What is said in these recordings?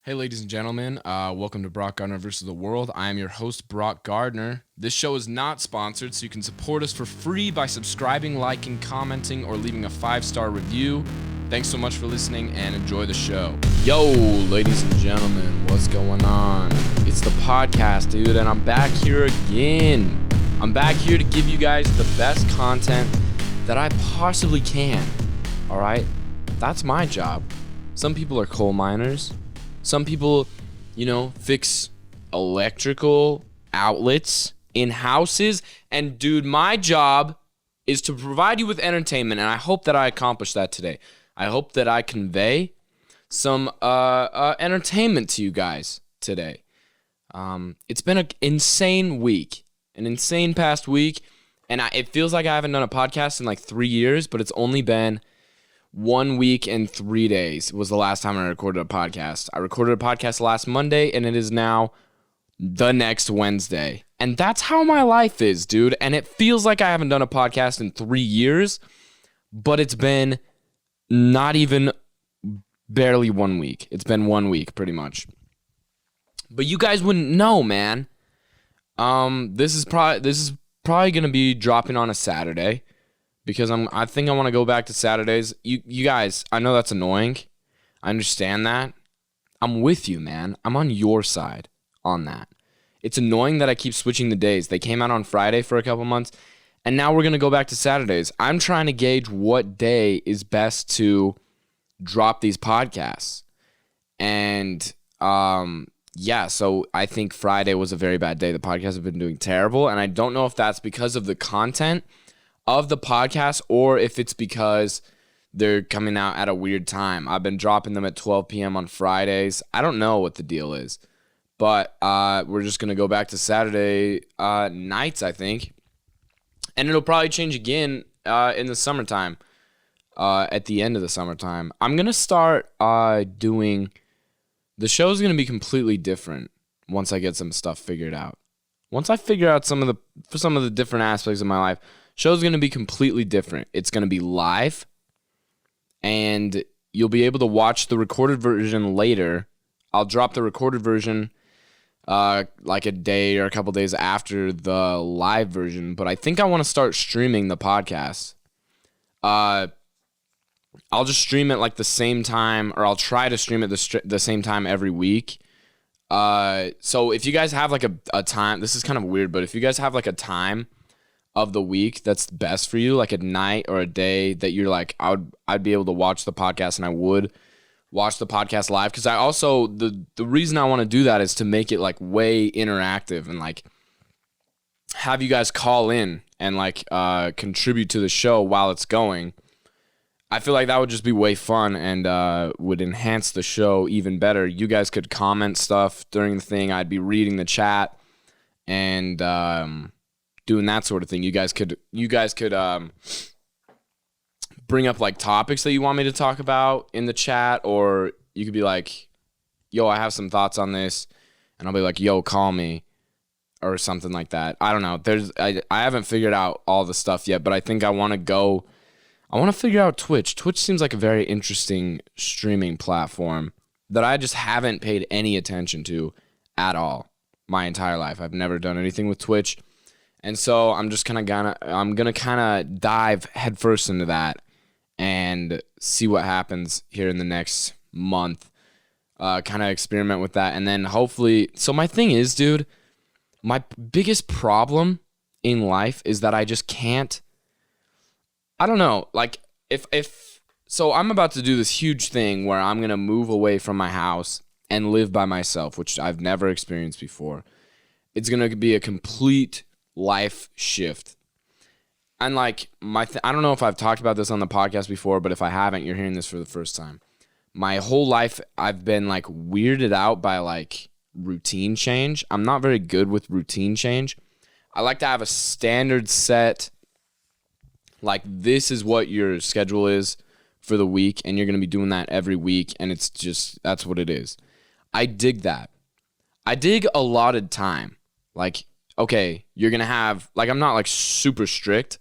Hey, ladies and gentlemen, welcome to Broc Gardner versus the World. I am your host, Broc Gardner. This show is not sponsored, so you can support us for free by subscribing, liking, commenting, or leaving a 5-star review. Thanks so much for listening and enjoy the show. Yo, ladies and gentlemen, what's going on? It's the podcast, dude, and I'm back here again. I'm back here to give you guys the best content that I possibly can. All right? That's my job. Some people are coal miners. Some people, fix electrical outlets in houses. And dude, my job is to provide you with entertainment. And I hope that I accomplish that today. I hope that I convey some entertainment to you guys today. It's been an insane week, an insane past week. And it feels like I haven't done a podcast in like 3 years, but it's only been 1 week and 3 days was the last time I recorded a podcast. I recorded a podcast last Monday, and it is now the next Wednesday. And that's how my life is, dude. And it feels like I haven't done a podcast in 3 years, but it's been not even barely 1 week. It's been 1 week, pretty much. But you guys wouldn't know, man. This is probably gonna be dropping on a Saturday. Because I think I want to go back to Saturdays. You guys, I know that's annoying. I understand that. I'm with you, man. I'm on your side on that. It's annoying that I keep switching the days. They came out on Friday for a couple months, and now we're going to go back to Saturdays. I'm trying to gauge what day is best to drop these podcasts. And, so I think Friday was a very bad day. The podcasts have been doing terrible, and I don't know if that's because of the content of the podcast or if it's because they're coming out at a weird time. I've been dropping them at 12 p.m. on Fridays. I don't know what the deal is, but we're just going to go back to Saturday nights, I think. And it'll probably change again in the summertime, at the end of the summertime. I'm going to start doing... The show's going to be completely different once I get some stuff figured out. Once I figure out some of the different aspects of my life, show's going to be completely different. It's going to be live, and you'll be able to watch the recorded version later. I'll drop the recorded version like a day or a couple days after the live version, but I think I want to start streaming the podcast. I'll just stream it like the same time, or I'll try to stream it the same time every week. So if you guys have like a time, this is kind of weird, but if you guys have like a time of the week that's best for you, like a night or a day that you're like, I'd be able to watch the podcast, and I would watch the podcast live. Because I also, the reason I want to do that is to make it like way interactive and like have you guys call in and like contribute to the show while it's going. I feel like that would just be way fun and would enhance the show even better. You guys could comment stuff during the thing. I'd be reading the chat and doing that sort of thing. You guys could bring up like topics that you want me to talk about in the chat, or you could be like, yo, I have some thoughts on this, and I'll be like, yo, call me, or something like that. I don't know. I haven't figured out all the stuff yet, but I think I want to figure out Twitch. Twitch seems like a very interesting streaming platform that I just haven't paid any attention to at all my entire life. I've never done anything with Twitch. And so I'm just gonna dive headfirst into that and see what happens here in the next month. Kind of experiment with that, and then hopefully. So my thing is, dude, my biggest problem in life is that I just can't. I don't know. Like so I'm about to do this huge thing where I'm gonna move away from my house and live by myself, which I've never experienced before. It's gonna be a complete life shift. And like I don't know if I've talked about this on the podcast before, but if I haven't, you're hearing this for the first time. My whole life I've been like weirded out by like routine change. I'm not very good with routine change. I like to have a standard set, like this is what your schedule is for the week, and you're going to be doing that every week, and it's just, that's what it is. I dig that. I dig allotted time. Like, okay, you're going to have, like, I'm not, like, super strict,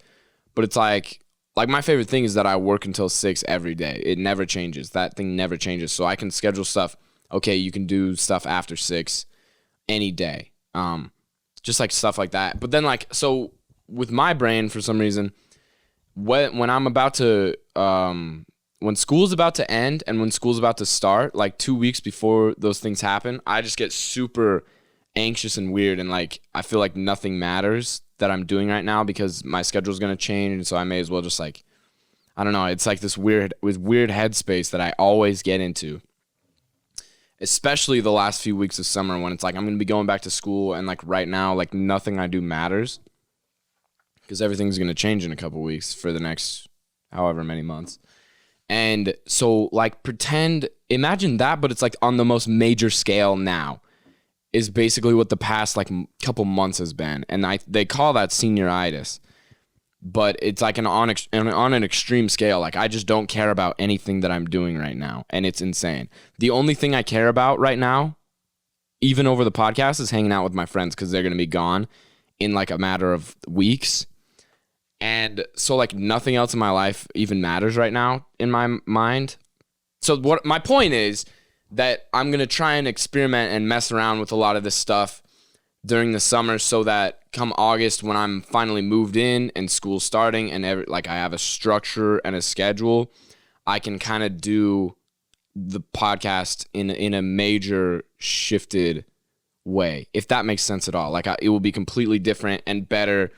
but it's like my favorite thing is that I work until 6 every day. It never changes. That thing never changes. So I can schedule stuff okay, you can do stuff after 6 any day. Just like stuff like that. But then like, so with my brain, for some reason, when I'm about to, when school's about to end and when school's about to start, like 2 weeks before those things happen, I just get super anxious and weird. And like, I feel like nothing matters that I'm doing right now because my schedule's going to change. And so I may as well just like, I don't know. It's like this weird headspace that I always get into, especially the last few weeks of summer when it's like, I'm going to be going back to school. And like right now, like nothing I do matters because everything's going to change in a couple weeks for the next however many months. And so like imagine that, but it's like on the most major scale now is basically what the past like couple months has been. And they call that senioritis, but it's like on an extreme scale. Like I just don't care about anything that I'm doing right now. And it's insane. The only thing I care about right now, even over the podcast, is hanging out with my friends because they're going to be gone in like a matter of weeks. And so like nothing else in my life even matters right now in my mind. So what my point is that I'm going to try and experiment and mess around with a lot of this stuff during the summer so that come August when I'm finally moved in and school starting and like I have a structure and a schedule, I can kind of do the podcast in a major shifted way, if that makes sense at all. Like it will be completely different and better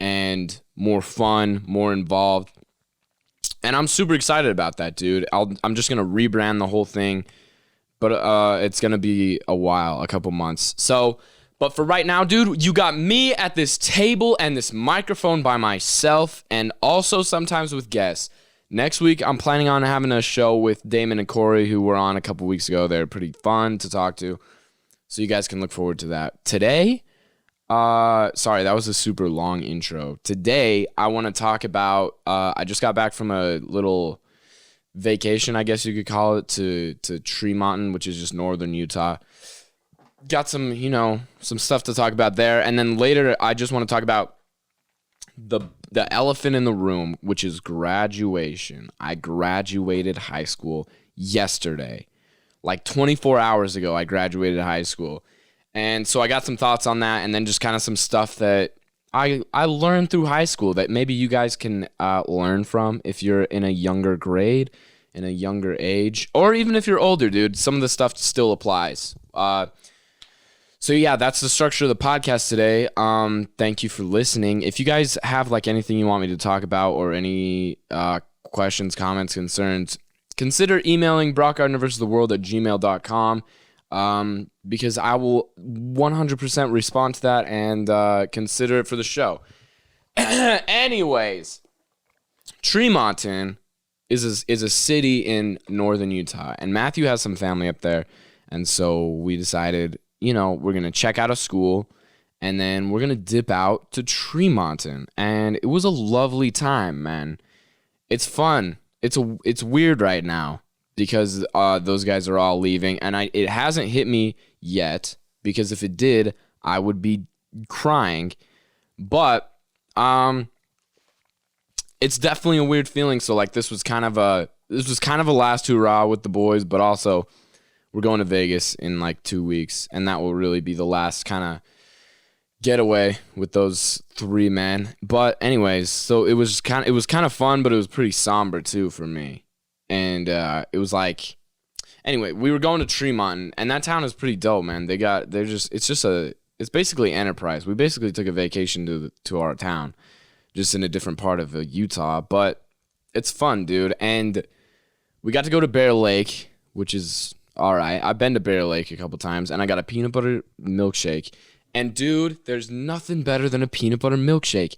and more fun, more involved. And I'm super excited about that, dude. I'm just going to rebrand the whole thing, but it's going to be a couple months. So, but for right now, dude, you got me at this table and this microphone by myself and also sometimes with guests. Next week, I'm planning on having a show with Damon and Corey, who were on a couple weeks ago. They're pretty fun to talk to, so you guys can look forward to that. Today, sorry, that was a super long intro. Today, I want to talk about, I just got back from a little vacation, I guess you could call it, to Tremont, which is just northern Utah. Got some, some stuff to talk about there. And then later, I just want to talk about the elephant in the room, which is graduation. I graduated high school yesterday. Like 24 hours ago, I graduated high school. And so I got some thoughts on that, and then just kind of some stuff that I learned through high school that maybe you guys can learn from if you're in a younger grade, in a younger age, or even if you're older, dude. Some of the stuff still applies. So yeah, that's the structure of the podcast today. Thank you for listening. If you guys have like anything you want me to talk about or any questions, comments, concerns, consider emailing brocgardnervstheworld@gmail.com. Because I will 100% respond to that and consider it for the show. Anyways, Tremont is a city in northern Utah, and Matthew has some family up there, and so we decided, we're gonna check out a school, and then we're gonna dip out to Tremont, and it was a lovely time, man. It's fun. It's weird right now, because those guys are all leaving, and it hasn't hit me yet, because if it did, I would be crying. But it's definitely a weird feeling. So like this was kind of a last hurrah with the boys, but also we're going to Vegas in like 2 weeks, and that will really be the last kind of getaway with those three men. But anyways, so it was kind of fun, but it was pretty somber too for me. And it was like, anyway, we were going to Tremont, and that town is pretty dope, man. It's basically Enterprise. We basically took a vacation to our town, just in a different part of Utah, but it's fun, dude. And we got to go to Bear Lake, which is all right. I've been to Bear Lake a couple times, and I got a peanut butter milkshake. And dude, there's nothing better than a peanut butter milkshake.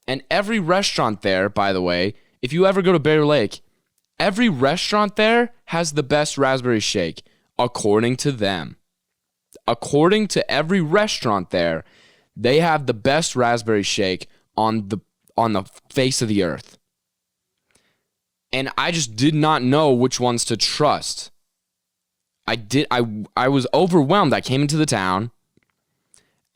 And every restaurant there, by the way, if you ever go to Bear Lake, every restaurant there has the best raspberry shake, according to them. According to every restaurant there, they have the best raspberry shake on the face of the earth. And I just did not know which ones to trust. I was overwhelmed. I came into the town,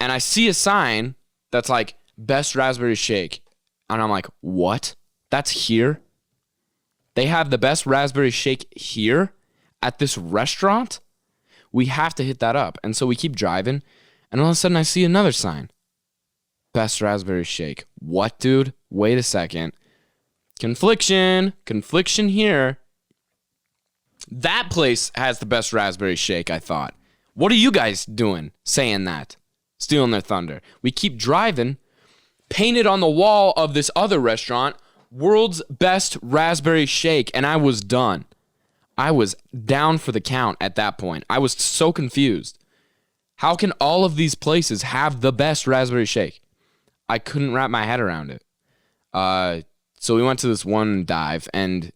and I see a sign that's like, best raspberry shake. And I'm like, what? That's here? They have the best raspberry shake here at this restaurant? We have to hit that up. And so we keep driving, and all of a sudden I see another sign. Best raspberry shake. What, dude? Wait a second. Confliction here. That place has the best raspberry shake, I thought. What are you guys doing saying that? Stealing their thunder. We keep driving. Painted on the wall of this other restaurant, world's best raspberry shake, and I was done. I was down for the count at that point. I was so confused. How can all of these places have the best raspberry shake? I couldn't wrap my head around it. So we went to this one dive, and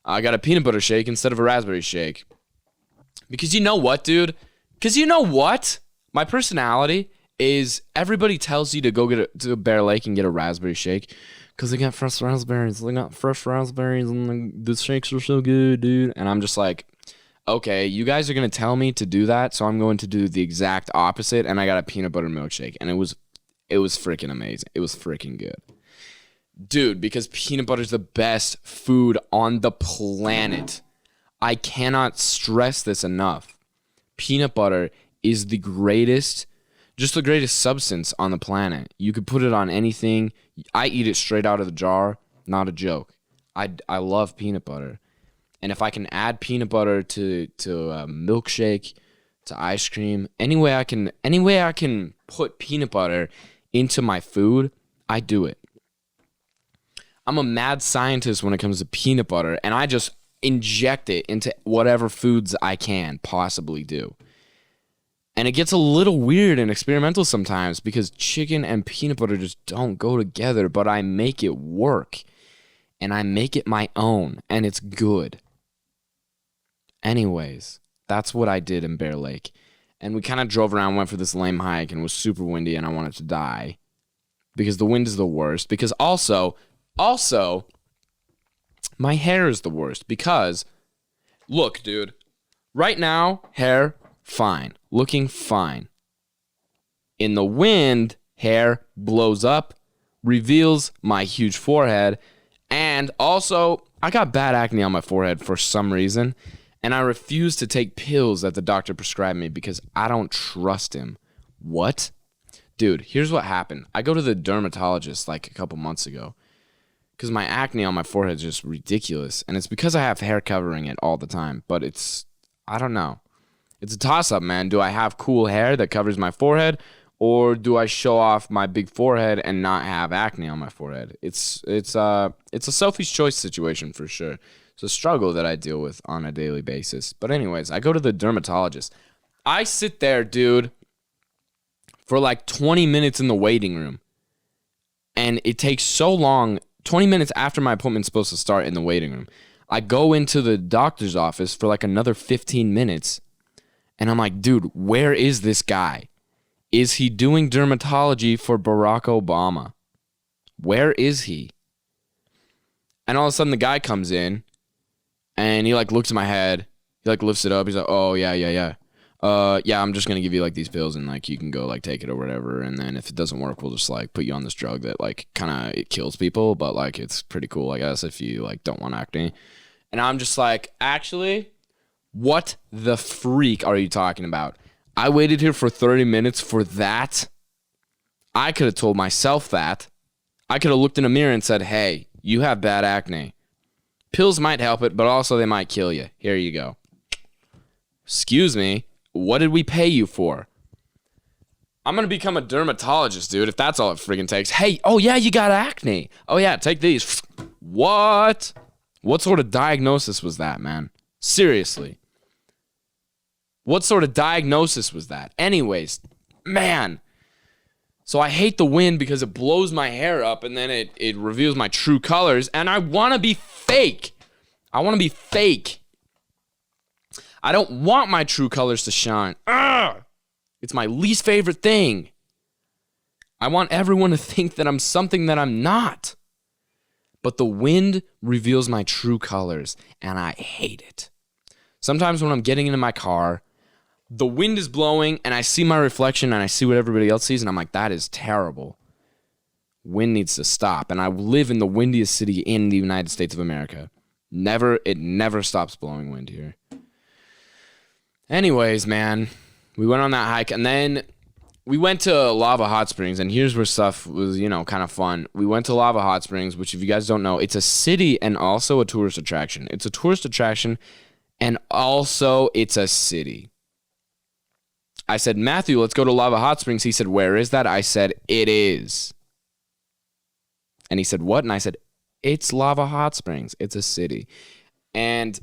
I got a peanut butter shake instead of a raspberry shake. Because you know what, dude? Because you know what? My personality is everybody tells you to go to Bear Lake and get a raspberry shake because they got fresh raspberries. They got fresh raspberries, and the shakes are so good, dude. And I'm just like, okay, you guys are going to tell me to do that, so I'm going to do the exact opposite, and I got a peanut butter milkshake, and it was freaking amazing. It was freaking good. Dude, because peanut butter is the best food on the planet. I cannot stress this enough. Peanut butter is the greatest substance on the planet. You could put it on anything. I eat it straight out of the jar. Not a joke. I love peanut butter. And if I can add peanut butter to a milkshake, to ice cream, any way I can put peanut butter into my food, I do it. I'm a mad scientist when it comes to peanut butter, and I just inject it into whatever foods I can possibly do. And it gets a little weird and experimental sometimes because chicken and peanut butter just don't go together, but I make it work. And I make it my own, and it's good. Anyways, that's what I did in Bear Lake. And we kind of drove around, went for this lame hike, and it was super windy, and I wanted to die. Because the wind is the worst. Because also, my hair is the worst. Because, look, dude, right now, hair, fine. Looking fine. In the wind, hair blows up, reveals my huge forehead, and also, I got bad acne on my forehead for some reason, and I refuse to take pills that the doctor prescribed me because I don't trust him. What? Dude, here's what happened. I go to the dermatologist like a couple months ago because my acne on my forehead is just ridiculous, and it's because I have hair covering it all the time, but I don't know. It's a toss-up, man. Do I have cool hair that covers my forehead, or do I show off my big forehead and not have acne on my forehead? It's a Sophie's choice situation for sure. It's a struggle that I deal with on a daily basis. But anyways, I go to the dermatologist. I sit there, dude, for like 20 minutes in the waiting room. And it takes so long, 20 minutes after my appointment's supposed to start in the waiting room. I go into the doctor's office for like another 15 minutes. And I'm like, dude, where is this guy? Is he doing dermatology for Barack Obama? Where is he? And all of a sudden the guy comes in and he like looks at my head. He like lifts it up. He's like, oh, yeah. Yeah, I'm just going to give you like these pills and like you can go like take it or whatever. And then if it doesn't work, we'll just like put you on this drug that like kind of it kills people. But like it's pretty cool, I guess, if you like don't want acne. And I'm just like, actually, what the freak are you talking about? I waited here for 30 minutes for that. I could have told myself that. I could have looked in a mirror and said, hey, you have bad acne. Pills might help it, but also they might kill you. Here you go. Excuse me, what did we pay you for? I'm going to become a dermatologist, dude, if that's all it friggin' takes. Hey, oh yeah, you got acne. Oh yeah, take these. What? What sort of diagnosis was that, man? Seriously. What sort of diagnosis was that? Anyways, man. So I hate the wind because it blows my hair up and then it reveals my true colors. And I want to be fake. I want to be fake. I don't want my true colors to shine. Ugh! It's my least favorite thing. I want everyone to think that I'm something that I'm not. But the wind reveals my true colors, and I hate it. Sometimes when I'm getting into my car, the wind is blowing, and I see my reflection, and I see what everybody else sees, and I'm like, that is terrible. Wind needs to stop. And I live in the windiest city in the United States of America. It never stops blowing wind here. Anyways, man, we went on that hike, and then we went to Lava Hot Springs, and here's where stuff was, kind of fun. We went to Lava Hot Springs, which if you guys don't know, it's a city and also a tourist attraction. It's a tourist attraction, and also it's a city. I said, Matthew, let's go to Lava Hot Springs. He said, where is that? I said, it is. And he said, what? And I said, it's Lava Hot Springs. It's a city. And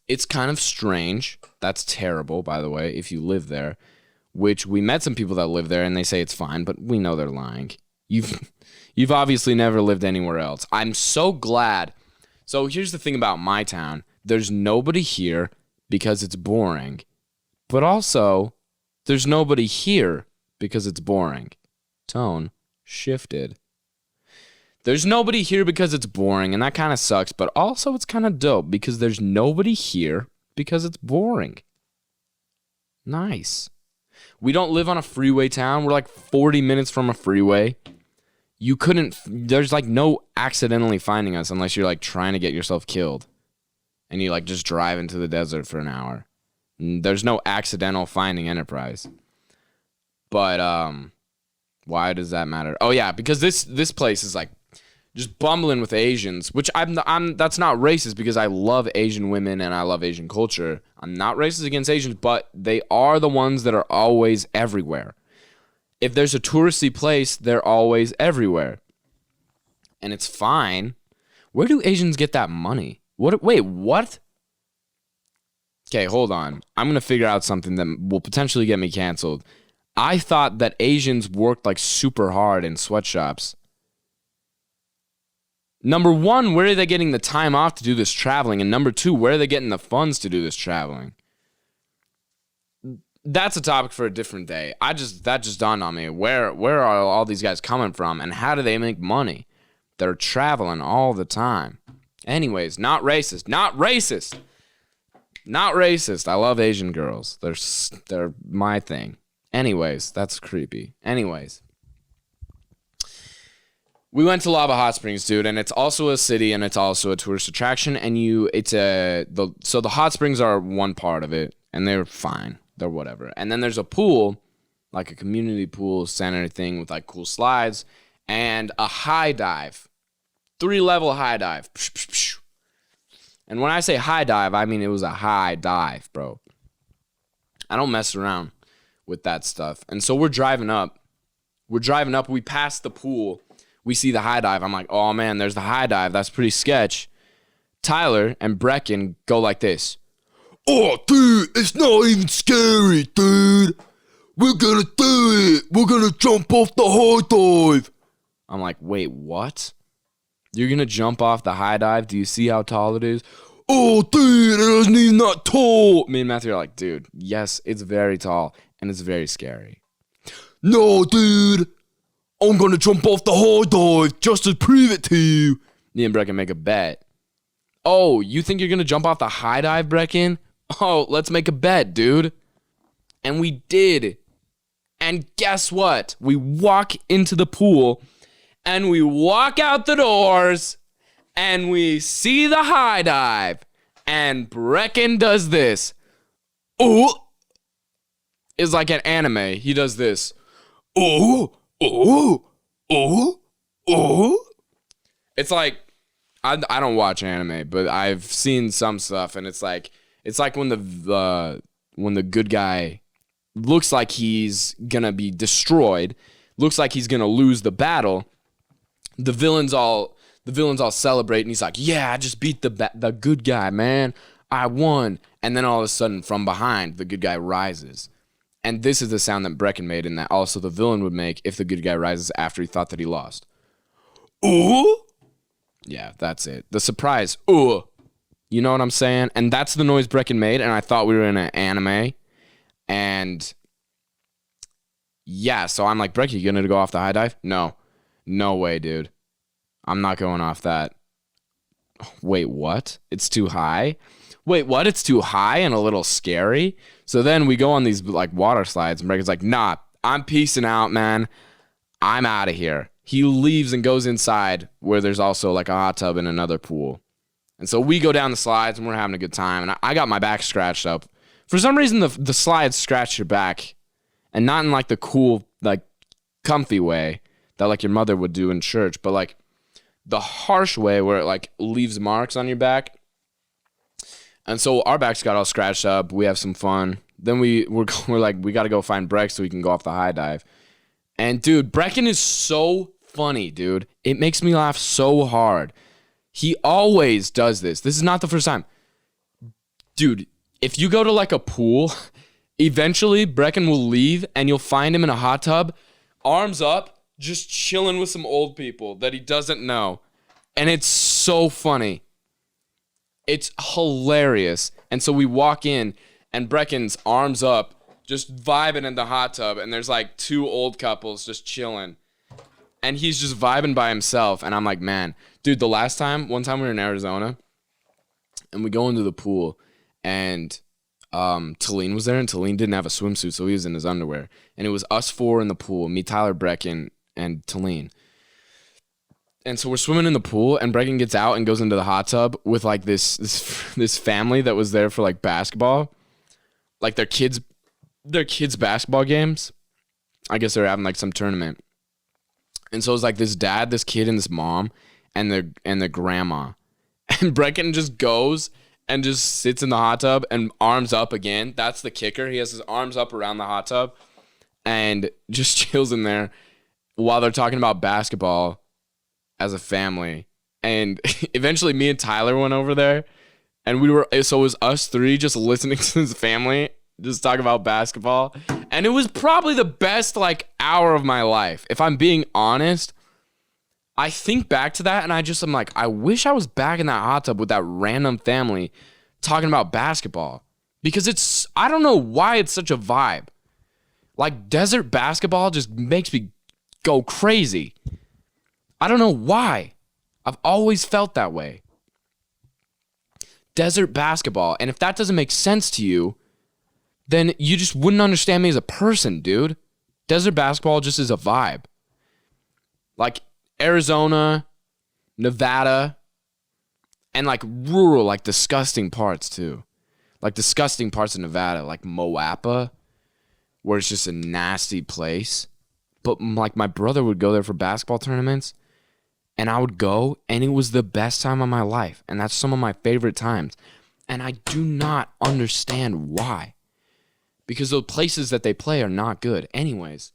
it's kind of strange. That's terrible, by the way, if you live there. Which we met some people that live there, and they say it's fine, but we know they're lying. You've obviously never lived anywhere else. I'm so glad. So here's the thing about my town. There's nobody here because it's boring. But also, there's nobody here because it's boring. Tone shifted. There's nobody here because it's boring, and that kind of sucks, but also it's kind of dope because there's nobody here because it's boring. Nice. We don't live on a freeway town. We're like 40 minutes from a freeway. There's like no accidentally finding us unless you're like trying to get yourself killed. And you like just drive into the desert for an hour. There's no accidental finding Enterprise. But why does that matter? Oh yeah, because this place is like just bumbling with Asians, which that's not racist because I love Asian women and I love Asian culture. I'm not racist against Asians, but they are the ones that are always everywhere. If there's a touristy place, they're always everywhere. And it's fine. Where do Asians get that money? Wait, what? Okay, hold on. I'm going to figure out something that will potentially get me canceled. I thought that Asians worked like super hard in sweatshops. Number one, where are they getting the time off to do this traveling? And number two, where are they getting the funds to do this traveling? That's a topic for a different day. That just dawned on me. Where are all these guys coming from? And how do they make money? They're traveling all the time. Anyways, not racist. Not racist. Not racist. I love Asian girls. They're my thing. Anyways, that's creepy. Anyways. We went to Lava Hot Springs, dude, and it's also a city and it's also a tourist attraction. And so the hot springs are one part of it, and they're fine, they're whatever. And then there's a pool, like a community pool center thing with like cool slides and a high dive, 3-level high dive. And when I say high dive, I mean it was a high dive, bro. I don't mess around with that stuff. And so we're driving up. We pass the pool. We see the high dive. I'm like, oh, man, there's the high dive. That's pretty sketch. Tyler and Brecken go like this. Oh, dude, it's not even scary, dude. We're going to do it. We're going to jump off the high dive. I'm like, wait, what? You're going to jump off the high dive? Do you see how tall it is? Oh, dude, it isn't even that tall. Me and Matthew are like, dude, yes, it's very tall, and it's very scary. No, dude. I'm going to jump off the high dive just to prove it to you. Me and Brecken make a bet. Oh, you think you're going to jump off the high dive, Brecken? Oh, let's make a bet, dude. And we did. And guess what? We walk into the pool, and we walk out the doors, and we see the high dive. And Brecken does this. Oh. It's like an anime. He does this. Oh. Oh, oh, oh. It's like, I don't watch anime, but I've seen some stuff, and it's like when the good guy looks like he's gonna be destroyed, looks like he's gonna lose the battle. The villains all celebrate, and he's like, yeah, I just beat the good guy, man. I won. And then all of a sudden, from behind, the good guy rises. And this is the sound that Brecken made, and that also the villain would make if the good guy rises after he thought that he lost. Ooh? Yeah, that's it. The surprise. Ooh. You know what I'm saying? And that's the noise Brecken made, and I thought we were in an anime. And yeah, so I'm like, Brecken, you gonna go off the high dive? No. No way, dude. I'm not going off that. Wait, what? It's too high? Wait, what? It's too high and a little scary? So then we go on these like water slides, and Brecken's like, nah, I'm peacing out, man. I'm out of here. He leaves and goes inside where there's also like a hot tub and another pool. And so we go down the slides, and we're having a good time. And I got my back scratched up For some reason, the slides scratch your back, and not in like the cool, like comfy way that like your mother would do in church, but like the harsh way where it like leaves marks on your back. And so our backs got all scratched up. We have some fun. Then we're like, we got to go find Breck so we can go off the high dive. And dude, Brecken is so funny, dude. It makes me laugh so hard. He always does this. This is not the first time. Dude, if you go to like a pool, eventually Brecken will leave and you'll find him in a hot tub, arms up, just chilling with some old people that he doesn't know. And it's so funny. It's hilarious. And so we walk in and Brecken's arms up, just vibing in the hot tub. And there's like two old couples just chilling. And he's just vibing by himself. And I'm like, man, dude, one time we were in Arizona and we go into the pool and Talene was there and Talene didn't have a swimsuit. So he was in his underwear. And it was us four in the pool, me, Tyler, Brecken, and Talene. And so we're swimming in the pool, and Brecken gets out and goes into the hot tub with like this family that was there for like basketball, like their kids basketball games. I guess they're having like some tournament. And so it's like this dad, this kid, and this mom, and their grandma. And Brecken just goes and just sits in the hot tub and arms up again. That's the kicker. He has his arms up around the hot tub and just chills in there while they're talking about basketball as a family. And eventually me and Tyler went over there and so it was us three just listening to this family just talk about basketball. And it was probably the best like hour of my life. If I'm being honest, I think back to that and I'm like, I wish I was back in that hot tub with that random family talking about basketball, because I don't know why it's such a vibe. Like desert basketball just makes me go crazy. I don't know why. I've always felt that way. Desert basketball. And if that doesn't make sense to you, then you just wouldn't understand me as a person, dude. Desert basketball just is a vibe. Like Arizona, Nevada, and like rural, like disgusting parts too. Like disgusting parts of Nevada, like Moapa, where it's just a nasty place. But like my brother would go there for basketball tournaments. And I would go, and it was the best time of my life. And that's some of my favorite times. And I do not understand why. Because the places that they play are not good. Anyways,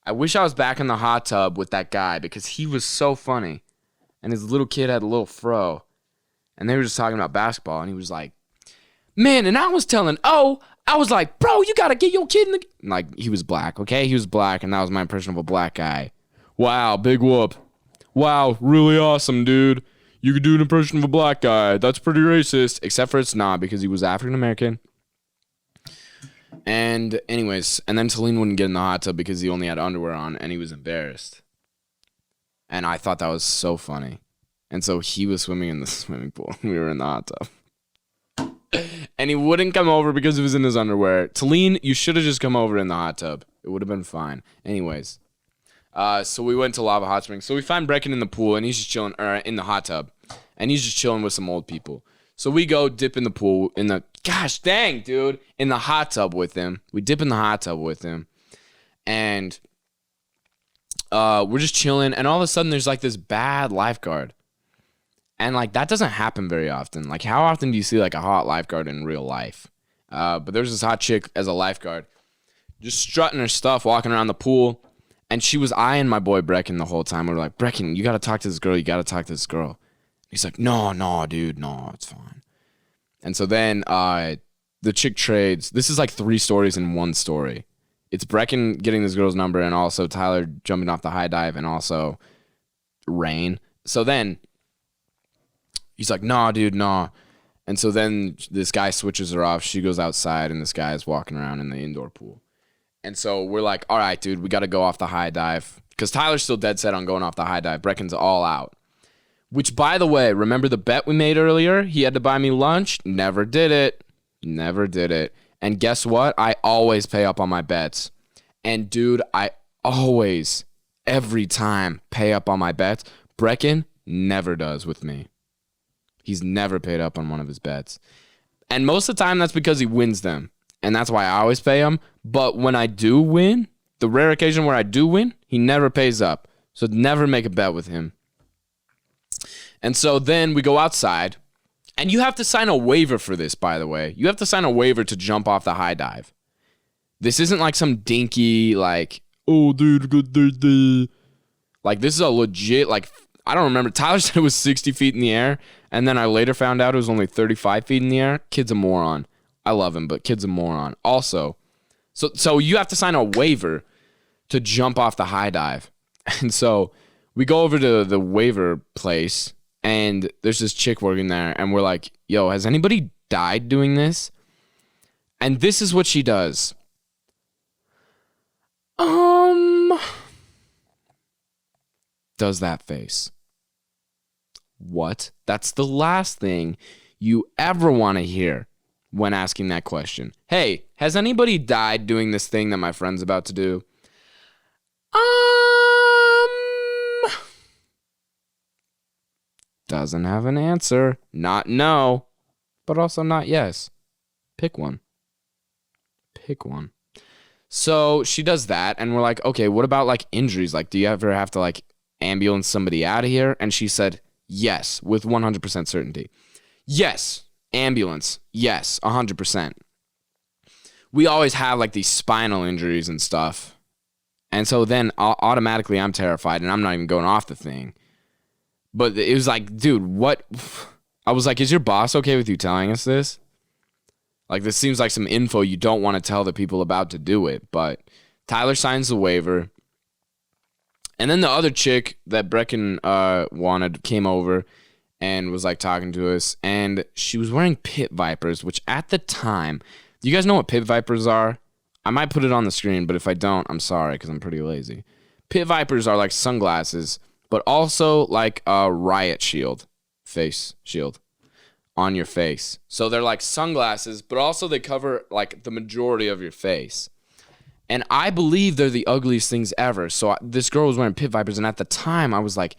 I wish I was back in the hot tub with that guy because he was so funny. And his little kid had a little fro. And they were just talking about basketball. And he was like, man, and I was like, bro, you got to get your kid in the... Like, he was black, okay? He was black, and that was my impression of a black guy. Wow, big whoop. Wow, really awesome, dude. You could do an impression of a black guy. That's pretty racist. Except for it's not, because he was African American. And anyways, and then Talene wouldn't get in the hot tub because he only had underwear on, and he was embarrassed. And I thought that was so funny. And so he was swimming in the swimming pool. We were in the hot tub. And he wouldn't come over because he was in his underwear. Talene, you should have just come over in the hot tub. It would have been fine. Anyways. So we went to Lava Hot Springs. So we find Brecken in the pool, and he's just chilling, in the hot tub, and he's just chilling with some old people. So we go dip in the pool, in the hot tub with him. We dip in the hot tub with him, and we're just chilling, and all of a sudden there's like this bad lifeguard. And like that doesn't happen very often. Like how often do you see like a hot lifeguard in real life? But there's this hot chick as a lifeguard, just strutting her stuff, walking around the pool. And she was eyeing my boy Brecken the whole time. We were like, Brecken, you got to talk to this girl. You got to talk to this girl. He's like, no, dude. No, it's fine. And so then the chick trades. This is like 3 stories in one story. It's Brecken getting this girl's number and also Tyler jumping off the high dive and also rain. So then he's like, nah, dude, nah. And so then this guy switches her off. She goes outside and this guy is walking around in the indoor pool. And so we're like, all right, dude, we got to go off the high dive. Because Tyler's still dead set on going off the high dive. Brecken's all out. Which, by the way, remember the bet we made earlier? He had to buy me lunch. Never did it. And guess what? I always pay up on my bets. And, dude, I always, every time, pay up on my bets. Brecken never does with me. He's never paid up on one of his bets. And most of the time, that's because he wins them. And that's why I always pay him. But when I do win, the rare occasion where I do win, he never pays up. So never make a bet with him. And so then we go outside. And you have to sign a waiver for this, by the way. You have to sign a waiver to jump off the high dive. This isn't like some dinky, like, oh, dude, good. Like, this is a legit, like, I don't remember. Tyler said it was 60 feet in the air. And then I later found out it was only 35 feet in the air. Kid's a moron. I love him, but kid's a moron. Also, so you have to sign a waiver to jump off the high dive. And so we go over to the waiver place, and there's this chick working there, and we're like, yo, has anybody died doing this? And this is what she does. Does that face. What? That's the last thing you ever want to hear when asking that question. Hey, has anybody died doing this thing that my friend's about to do? Doesn't have an answer. Not no, but also not yes. Pick one. So she does that, and we're like, okay, what about like injuries? Like, do you ever have to like ambulance somebody out of here? And she said, yes, with 100% certainty. Yes, ambulance. Yes, 100%. We always have like these spinal injuries and stuff. And so then automatically I'm terrified, and I'm not even going off the thing. But it was like, dude, what? I was like, is your boss okay with you telling us this? Like, this seems like some info you don't want to tell the people about to do it. But Tyler signs the waiver. And then the other chick that Brecken wanted came over and was like talking to us. And she was wearing pit vipers, which at the time, do you guys know what pit vipers are? I might put it on the screen, but if I don't, I'm sorry because I'm pretty lazy. Pit vipers are like sunglasses, but also like a riot shield, face shield on your face. So they're like sunglasses, but also they cover like the majority of your face. And I believe they're the ugliest things ever. So this girl was wearing pit vipers, and at the time I was like,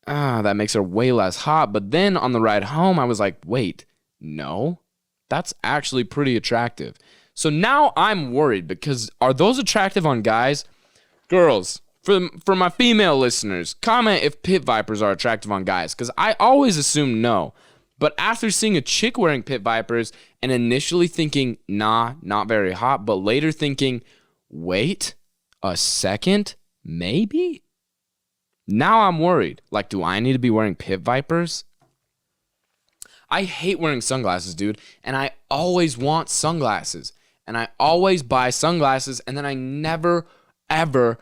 that makes her way less hot. But then on the ride home, I was like, wait, no, that's actually pretty attractive. So now I'm worried because are those attractive on guys? Girls, for my female listeners, comment if pit vipers are attractive on guys, because I always assume no. But after seeing a chick wearing pit vipers and initially thinking, nah, not very hot, but later thinking, wait a second, maybe? Now I'm worried. Like, do I need to be wearing pit vipers? I hate wearing sunglasses, dude, and I always want sunglasses. And I always buy sunglasses, and then I never, ever,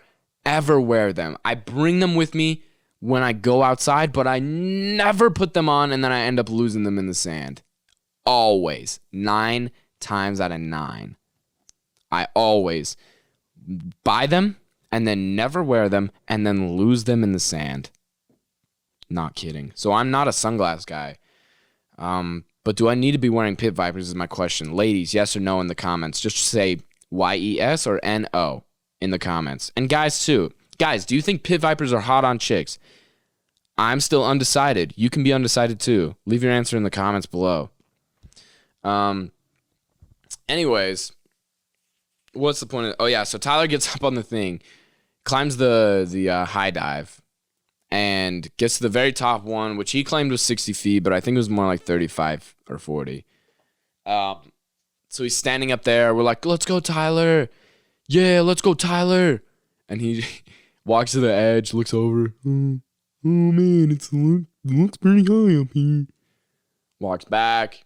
ever wear them. I bring them with me when I go outside, but I never put them on, and then I end up losing them in the sand. Always. 9 times out of 9. I always buy them, and then never wear them, and then lose them in the sand. Not kidding. So I'm not a sunglass guy. But do I need to be wearing pit vipers is my question. Ladies, yes or no in the comments. Just say YES or NO in the comments. And guys, too. Guys, do you think pit vipers are hot on chicks? I'm still undecided. You can be undecided, too. Leave your answer in the comments below. Anyways, what's the point of... Oh, yeah, so Tyler gets up on the thing, climbs the high dive, and gets to the very top one, which he claimed was 60 feet, but I think it was more like 35 or 40. So he's standing up there. We're like, let's go, Tyler. Yeah, let's go, Tyler. And he walks to the edge, looks over. Oh man, it looks pretty high up here. Walks back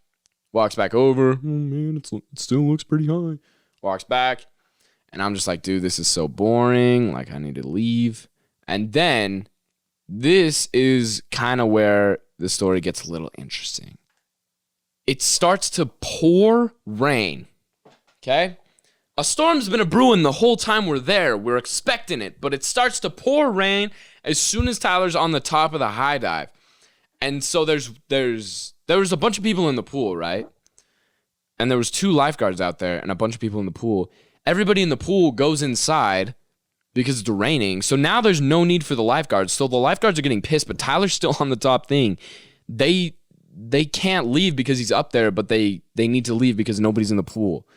over. Oh man, it still looks pretty high. Walks back. And I'm just like, dude, this is so boring. Like, I need to leave. And then... this is kind of where the story gets a little interesting. It starts to pour rain, okay? A storm's been a-brewing the whole time we're there. We're expecting it, but it starts to pour rain as soon as Tyler's on the top of the high dive. And so there was a bunch of people in the pool, right? And there was 2 lifeguards out there and a bunch of people in the pool. Everybody in the pool goes inside because it's raining. So now there's no need for the lifeguards. So the lifeguards are getting pissed, but Tyler's still on the top thing. They they can't leave because he's up there, but they need to leave because nobody's in the pool.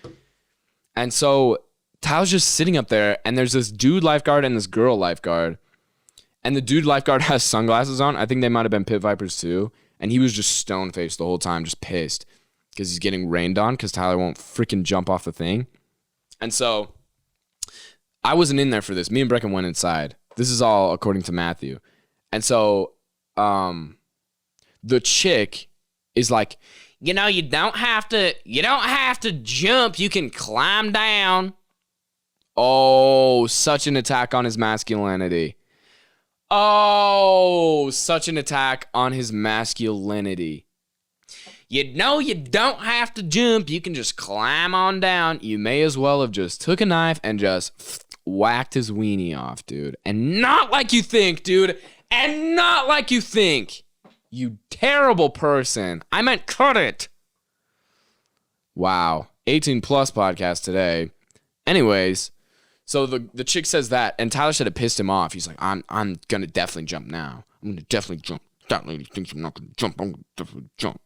And so Tyler's just sitting up there, and there's this dude lifeguard and this girl lifeguard. And the dude lifeguard has sunglasses on. I think they might have been pit vipers too. And he was just stone-faced the whole time, just pissed because he's getting rained on because Tyler won't freaking jump off the thing. And so I wasn't in there for this. Me and Brecken went inside. This is all according to Matthew. And so the chick is like, you don't have to jump. You can climb down. Oh, such an attack on his masculinity. Oh, such an attack on his masculinity. You don't have to jump. You can just climb on down. You may as well have just took a knife and just whacked his weenie off, dude. And not like you think, dude. And not like you think. You terrible person. I meant cut it. Wow. 18 plus podcast today. Anyways, so the chick says that, and Tyler said it pissed him off. He's like, I'm gonna definitely jump now. I'm gonna definitely jump. That lady thinks I'm not gonna jump. I'm gonna definitely jump.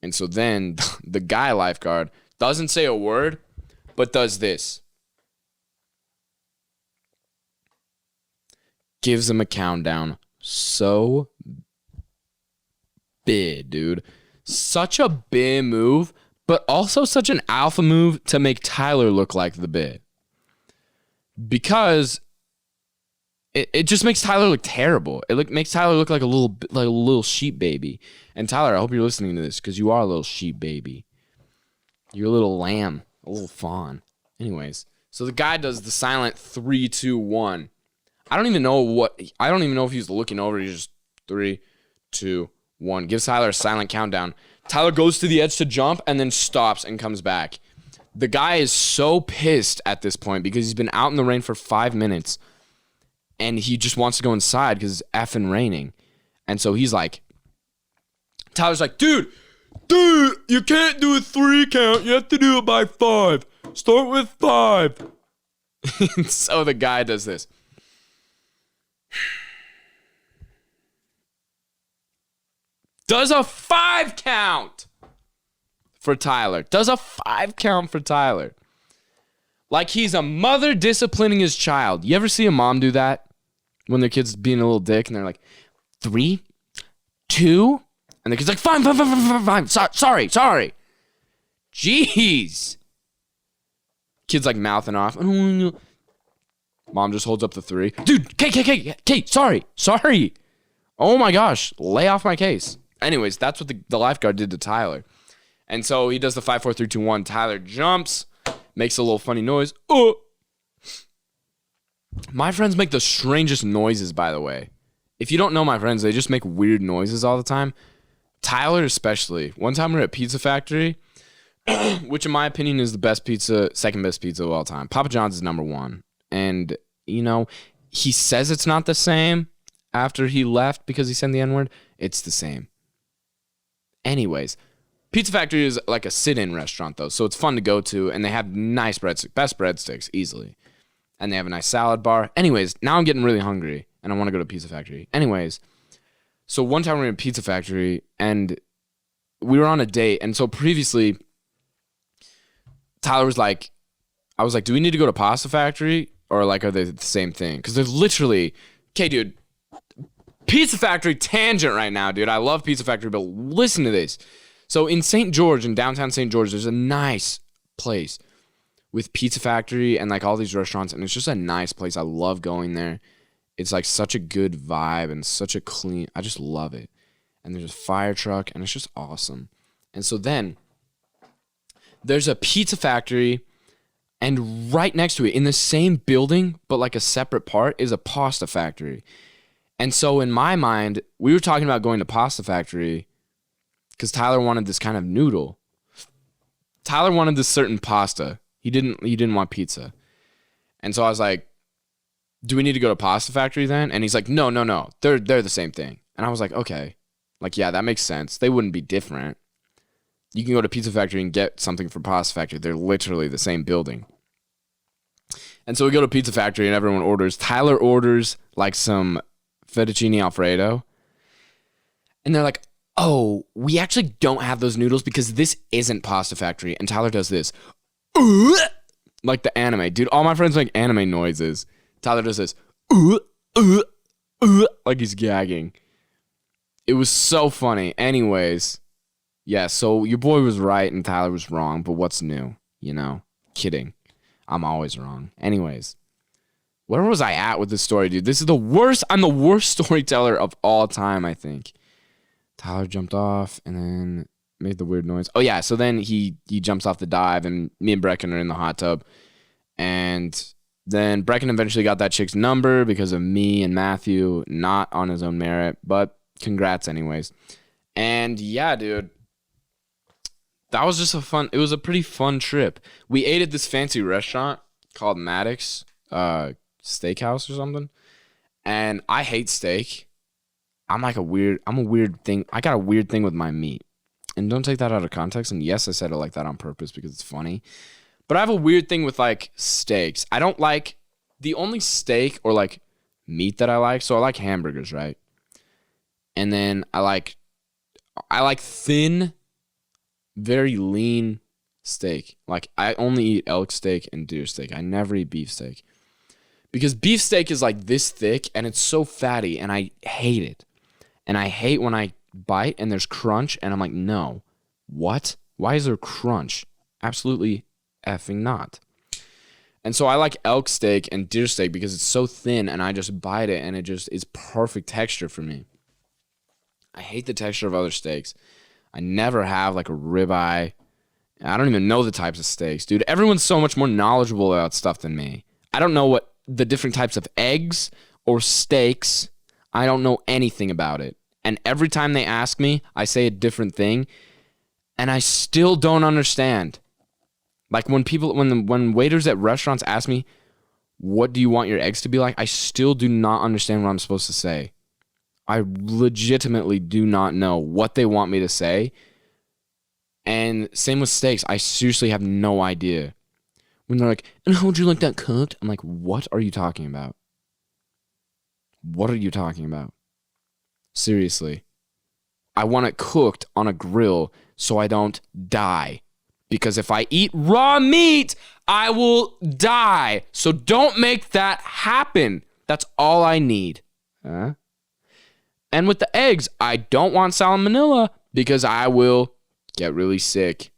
And so then the guy lifeguard doesn't say a word, but does this. Gives him a countdown. So big, dude. Such a big move, but also such an alpha move to make Tyler look like the bit. Because it just makes Tyler look terrible. It makes Tyler look like a little sheep baby. And Tyler, I hope you're listening to this because you are a little sheep baby. You're a little lamb, a little fawn. Anyways, so the guy does the silent 3, 2, 1. I don't even know if he's looking over. He's just 3, 2, 1. Gives Tyler a silent countdown. Tyler goes to the edge to jump and then stops and comes back. The guy is so pissed at this point because he's been out in the rain for 5 minutes and he just wants to go inside because it's effing raining. And so Tyler's like, dude, you can't do a 3 count. You have to do it by 5. Start with 5. And so the guy does this. Does a 5 count for Tyler. Does a 5 count for Tyler. Like he's a mother disciplining his child. You ever see a mom do that? When their kid's being a little dick and they're like, 3, 2, and the kid's like, 5. Sorry. Jeez. Kid's like mouthing off. Mom just holds up the 3. Dude, Kate, sorry. Oh my gosh, lay off my case. Anyways, that's what the lifeguard did to Tyler. And so he does the 5, 4, 3, 2, 1. Tyler jumps, makes a little funny noise. Oh. My friends make the strangest noises, by the way. If you don't know my friends, they just make weird noises all the time. Tyler especially. One time we were at Pizza Factory, which in my opinion is the best pizza, second best pizza of all time. Papa John's is number 1. And, he says it's not the same after he left because he said the N-word. It's the same. Anyways, Pizza Factory is like a sit-in restaurant, though, so it's fun to go to, and they have nice breadsticks, best breadsticks, easily. And they have a nice salad bar. Anyways, now I'm getting really hungry, and I want to go to Pizza Factory. Anyways, so one time we were at Pizza Factory, and we were on a date, and so previously, Tyler was like, I was like, do we need to go to Pasta Factory, or like, are they the same thing? Because there's literally, okay, dude, Pizza Factory tangent right now, dude. I love Pizza Factory, but listen to this. So in St. George, in downtown St. George, there's a nice place with Pizza Factory and like all these restaurants, and it's just a nice place. I love going there. It's like such a good vibe and such a clean, I just love it. And there's a fire truck, and it's just awesome. And so then there's a Pizza Factory, and right next to it, in the same building, but like a separate part, is a Pasta Factory. And so in my mind, we were talking about going to Pasta Factory because Tyler wanted this kind of noodle. Tyler wanted this certain pasta. He didn't want pizza. And so I was like, do we need to go to Pasta Factory then? And he's like, no. They're the same thing. And I was like, okay. Like, yeah, that makes sense. They wouldn't be different. You can go to Pizza Factory and get something from Pasta Factory. They're literally the same building. And so we go to Pizza Factory and everyone orders. Tyler orders like some fettuccine Alfredo. And they're like, oh, we actually don't have those noodles because this isn't Pasta Factory. And Tyler does this. Like the anime. Dude, all my friends make anime noises. Tyler does this. Like he's gagging. It was so funny. Anyways, yeah, so your boy was right and Tyler was wrong, but what's new? You know? Kidding. I'm always wrong. Anyways, where was I at with this story, dude? This is the worst. I'm the worst storyteller of all time, I think. Tyler jumped off and then made the weird noise. Oh, yeah, so then he jumps off the dive, and me and Brecken are in the hot tub. And then Brecken eventually got that chick's number because of me and Matthew, not on his own merit, but congrats anyways. And yeah, dude, that was just it was a pretty fun trip. We ate at this fancy restaurant called Maddox Steakhouse or something. And I hate steak. I'm a weird thing. I got a weird thing with my meat. And don't take that out of context. And yes, I said it like that on purpose because it's funny. But I have a weird thing with like steaks. I don't like the only steak or like meat that I like. So I like hamburgers, right? And then I like thin, very lean steak. Like I only eat elk steak and deer steak. I never eat beef steak. Because beef steak is like this thick and it's so fatty and I hate it. And I hate when I bite and there's crunch and I'm like, no. What? Why is there crunch? Absolutely effing not. And so I like elk steak and deer steak because it's so thin and I just bite it and it just is perfect texture for me. I hate the texture of other steaks. I never have like a ribeye. I don't even know the types of steaks. Dude, everyone's so much more knowledgeable about stuff than me. I don't know what the different types of eggs or steaks. I don't know anything about it. And every time they ask me, I say a different thing. And I still don't understand. Like when waiters at restaurants ask me, what do you want your eggs to be like? I still do not understand what I'm supposed to say. I legitimately do not know what they want me to say. And same with steaks. I seriously have no idea. When they're like, and how would you like that cooked? I'm like, what are you talking about? What are you talking about? Seriously. I want it cooked on a grill so I don't die. Because if I eat raw meat, I will die. So don't make that happen. That's all I need. And with the eggs, I don't want salmonella because I will get really sick.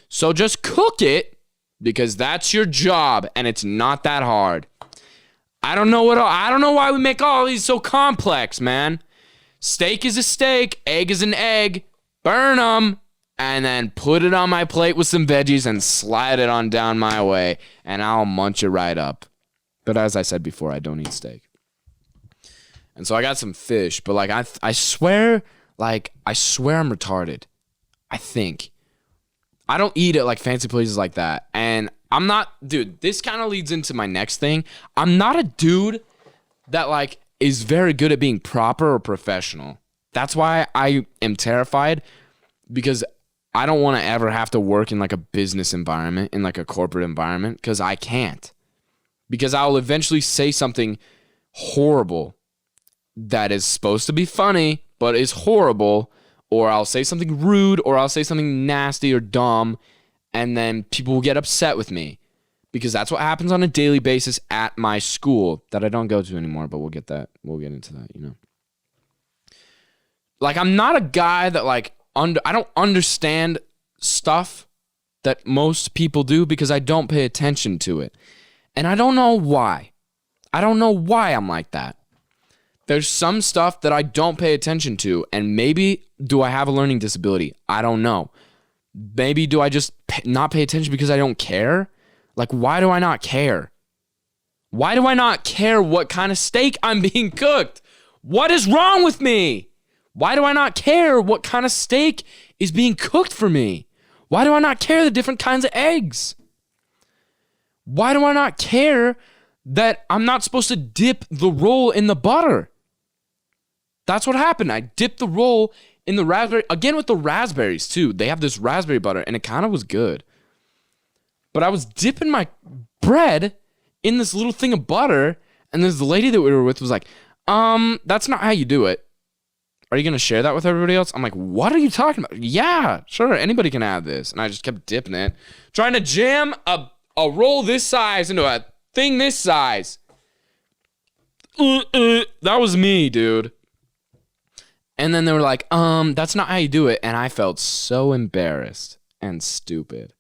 So just cook it because that's your job and it's not that hard. I don't know why we make all these so complex, man. Steak is a steak, egg is an egg. Burn them and then put it on my plate with some veggies and slide it on down my way and I'll munch it right up. But as I said before, I don't eat steak. And so I got some fish, but like I swear I'm retarded. I think. I don't eat at like fancy places like that. And I'm not, dude, this kind of leads into my next thing. I'm not a dude that like is very good at being proper or professional. That's why I am terrified, because I don't want to ever have to work in like a business environment, in like a corporate environment, because I can't. Because I'll eventually say something horrible that is supposed to be funny, but is horrible, or I'll say something rude, or I'll say something nasty or dumb, and then people will get upset with me, because that's what happens on a daily basis at my school that I don't go to anymore, but we'll get into that, you know. Like, I'm not a guy that, like, I don't understand stuff that most people do because I don't pay attention to it. And I don't know why. I don't know why I'm like that. There's some stuff that I don't pay attention to, and maybe do I have a learning disability? I don't know. Maybe do I just not pay attention because I don't care? Like, why do I not care? Why do I not care what kind of steak I'm being cooked? What is wrong with me? Why do I not care what kind of steak is being cooked for me? Why do I not care the different kinds of eggs? Why do I not care that I'm not supposed to dip the roll in the butter? That's what happened. I dipped the roll in the raspberry. Again, with the raspberries, too. They have this raspberry butter, and it kind of was good. But I was dipping my bread in this little thing of butter, and this lady that we were with was like, that's not how you do it. are you going to share that with everybody else? I'm like, what are you talking about? Yeah, sure. Anybody can have this. And I just kept dipping it. Trying to jam a roll this size into a thing this size. That was me, dude. And then they were like, that's not how you do it. And I felt so embarrassed and stupid.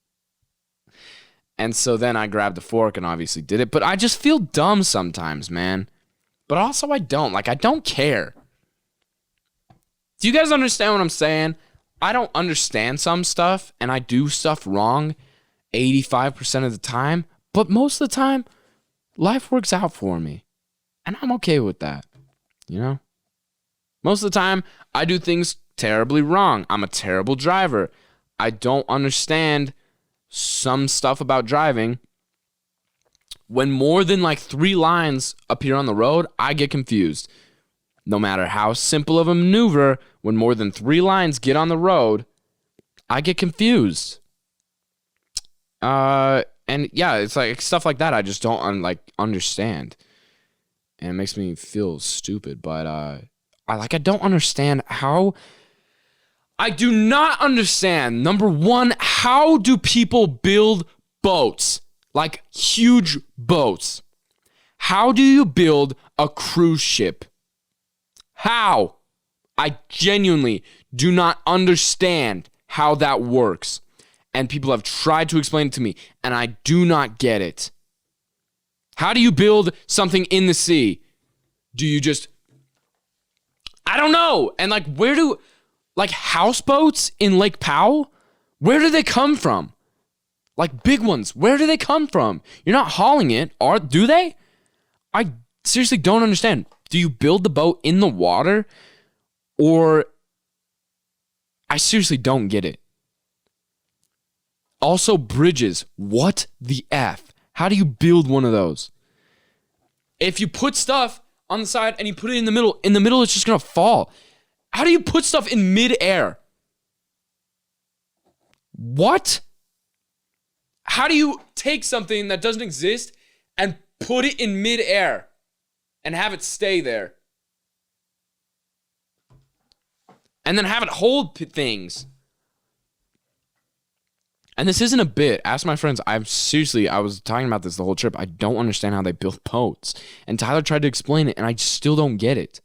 And so then I grabbed a fork and obviously did it. But I just feel dumb sometimes, man. But also I don't. Like, I don't care. Do you guys understand what I'm saying? I don't understand some stuff, and I do stuff wrong 85% of the time. But most of the time, life works out for me. And I'm okay with that, you know? Most of the time, I do things terribly wrong. I'm a terrible driver. I don't understand some stuff about driving. When more than like 3 lines appear on the road, I get confused. No matter how simple of a maneuver, when more than 3 lines get on the road, I get confused. And yeah, it's like stuff like that I just don't understand. And it makes me feel stupid, but I don't understand how. I do not understand, number one, how do people build boats? Like huge boats. How do you build a cruise ship? How? I genuinely do not understand how that works. And people have tried to explain it to me, and I do not get it. How do you build something in the sea? Do you just... I don't know. And houseboats in Lake Powell? Where do they come from? Like big ones. Where do they come from? You're not hauling it, do they? I seriously don't understand. Do you build the boat in the water? Or I seriously don't get it. Also, bridges. What the F? How do you build one of those? If you put stuff on the side and you put it in the middle it's just going to fall. How do you put stuff in midair? What? How do you take something that doesn't exist and put it in midair and have it stay there? And then have it hold things. And this isn't a bit. Ask my friends. I was talking about this the whole trip. I don't understand how they build boats. And Tyler tried to explain it, and I still don't get it.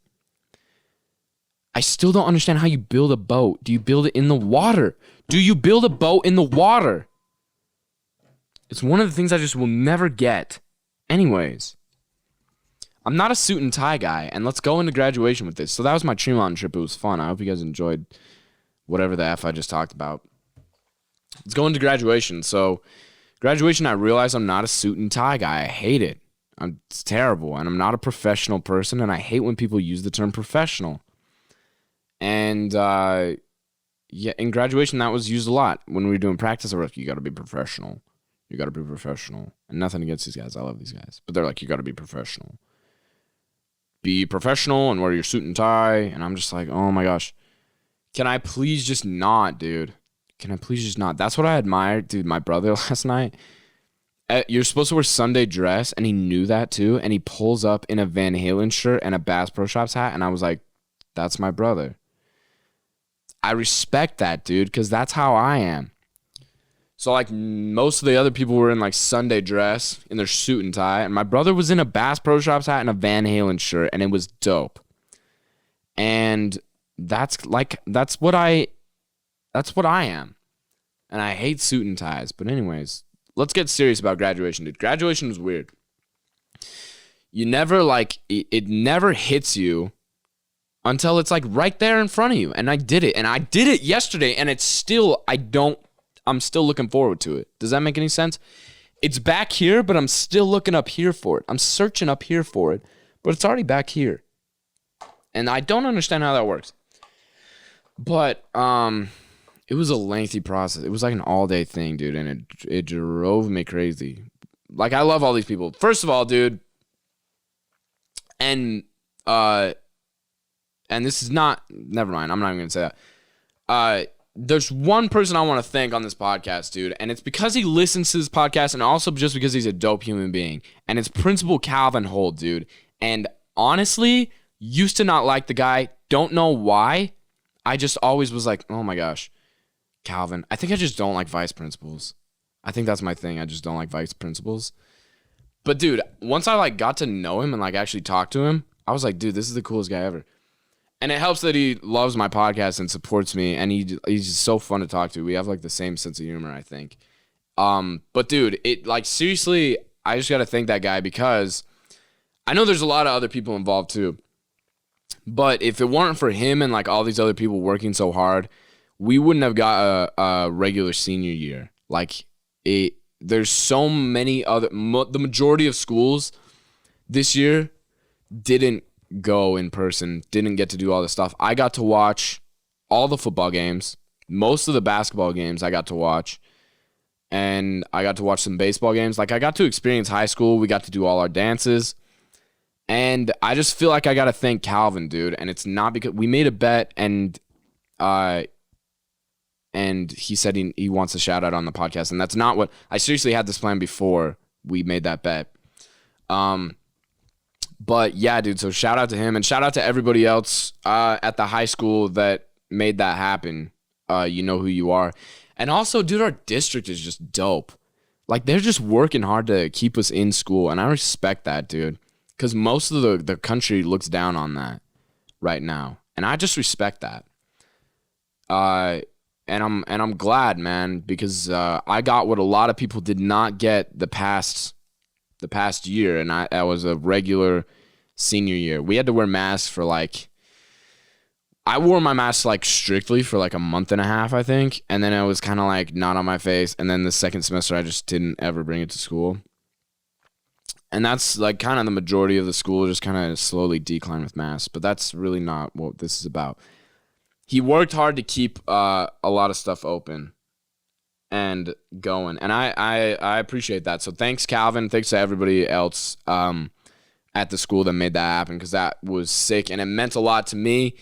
I still don't understand how you build a boat. Do you build it in the water? Do you build a boat in the water? It's one of the things I just will never get. Anyways, I'm not a suit and tie guy, and let's go into graduation with this. So that was my Tremont trip. It was fun. I hope you guys enjoyed whatever the F I just talked about. Let's go into graduation. So graduation, I realized I'm not a suit and tie guy. I hate it. It's terrible, and I'm not a professional person, and I hate when people use the term professional. And yeah, in graduation, that was used a lot. When we were doing practice, they were like, you got to be professional. You got to be professional. And nothing against these guys. I love these guys. But they're like, you got to be professional. Be professional and wear your suit and tie. And I'm just like, oh my gosh. Can I please just not, dude? Can I please just not? That's what I admired, dude. My brother last night. You're supposed to wear Sunday dress, and he knew that too. And he pulls up in a Van Halen shirt and a Bass Pro Shops hat. And I was like, that's my brother. I respect that, dude, because that's how I am. So, like, most of the other people were in, like, Sunday dress in their suit and tie. And my brother was in a Bass Pro Shops hat and a Van Halen shirt, and it was dope. And that's what I am. And I hate suit and ties. But anyways, let's get serious about graduation, dude. Graduation was weird. You never, it never hits you until it's, like, right there in front of you. And I did it. And I did it yesterday, and it's still, I'm still looking forward to it. Does that make any sense? It's back here, but I'm still looking up here for it. I'm searching up here for it, but it's already back here. And I don't understand how that works. But it was a lengthy process. It was like an all-day thing, dude, and it drove me crazy. Like, I love all these people. First of all, dude, and this is not, never mind, I'm not even going to say that. There's one person I want to thank on this podcast, dude, and it's because he listens to this podcast and also just because he's a dope human being, and it's Principal Calvin Holt, dude. And honestly, used to not like the guy, don't know why. I just always was like, oh my gosh, Calvin. I think I just don't like vice principals. I think that's my thing. I just don't like vice principals. But dude, once I like got to know him and like actually talk to him, I was like, dude, this is the coolest guy ever. And it helps that he loves my podcast and supports me, and he's just so fun to talk to. We have like the same sense of humor, I think. But dude, it like seriously, I just got to thank that guy because I know there's a lot of other people involved too. But if it weren't for him and like all these other people working so hard, we wouldn't have got a regular senior year. Like there's so many other, the majority of schools this year didn't go in person, didn't get to do all this stuff. I got to watch all the football games, most of the basketball games I got to watch, and I got to watch some baseball games. Like I got to experience high school. We got to do all our dances. And I just feel like I got to thank Calvin, dude. And it's not because we made a bet and he said he wants a shout out on the podcast. And that's not what I seriously had this plan before we made that bet. But yeah, dude. So shout out to him and shout out to everybody else at the high school that made that happen. You know who you are. And also, dude, our district is just dope. Like they're just working hard to keep us in school. And I respect that, dude. Because most of the country looks down on that right now, and I just respect that. And I'm glad, man, because I got what a lot of people did not get the past year, and I was a regular senior year. We had to wear masks for like, I wore my mask like strictly for like a month and a half, I think, and then it was kind of like not on my face, and then the second semester I just didn't ever bring it to school. And that's like kind of the majority of the school just kind of slowly decline with masks. But that's really not what this is about. He worked hard to keep a lot of stuff open and going. And I appreciate that. So thanks, Calvin. Thanks to everybody else at the school that made that happen because that was sick. And it meant a lot to me.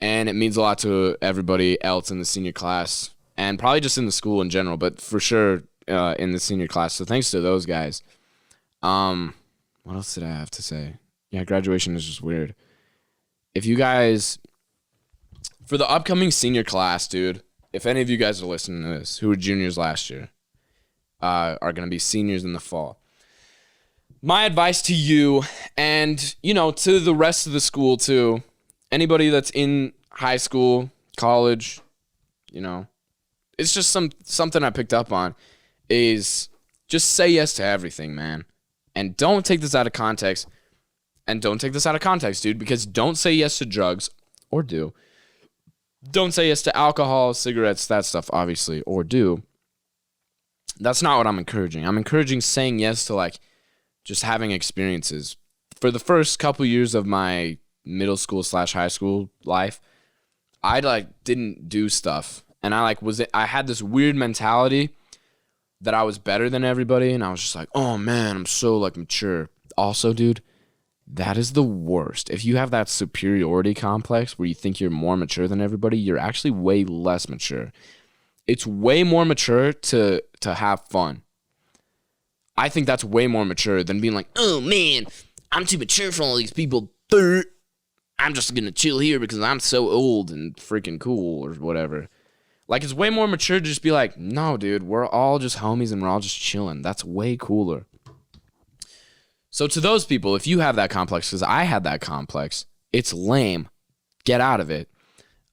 And it means a lot to everybody else in the senior class. And probably just in the school in general. But for sure in the senior class. So thanks to those guys. What else did I have to say? Yeah, graduation is just weird. If you guys, for the upcoming senior class, dude, if any of you guys are listening to this, who were juniors last year, are going to be seniors in the fall. My advice to you and, you know, to the rest of the school too, anybody that's in high school, college, you know, it's just something I picked up on is just say yes to everything, man. And don't take this out of context. And don't take this out of context, dude, because don't say yes to drugs, or do. Don't say yes to alcohol, cigarettes, that stuff, obviously, or do. That's not what I'm encouraging. I'm encouraging saying yes to, like, just having experiences. For the first couple years of my middle school / high school life, I, like, didn't do stuff. And I had this weird mentality that I was better than everybody, and I was just like, oh man, I'm so like mature. Also, dude, that is the worst. If you have that superiority complex where you think you're more mature than everybody, you're actually way less mature. It's way more mature to have fun. I think that's way more mature than being like, oh man, I'm too mature for all these people. I'm just gonna chill here because I'm so old and freaking cool or whatever. Like, it's way more mature to just be like, no, dude, we're all just homies and we're all just chilling. That's way cooler. So to those people, if you have that complex, because I had that complex, it's lame. Get out of it.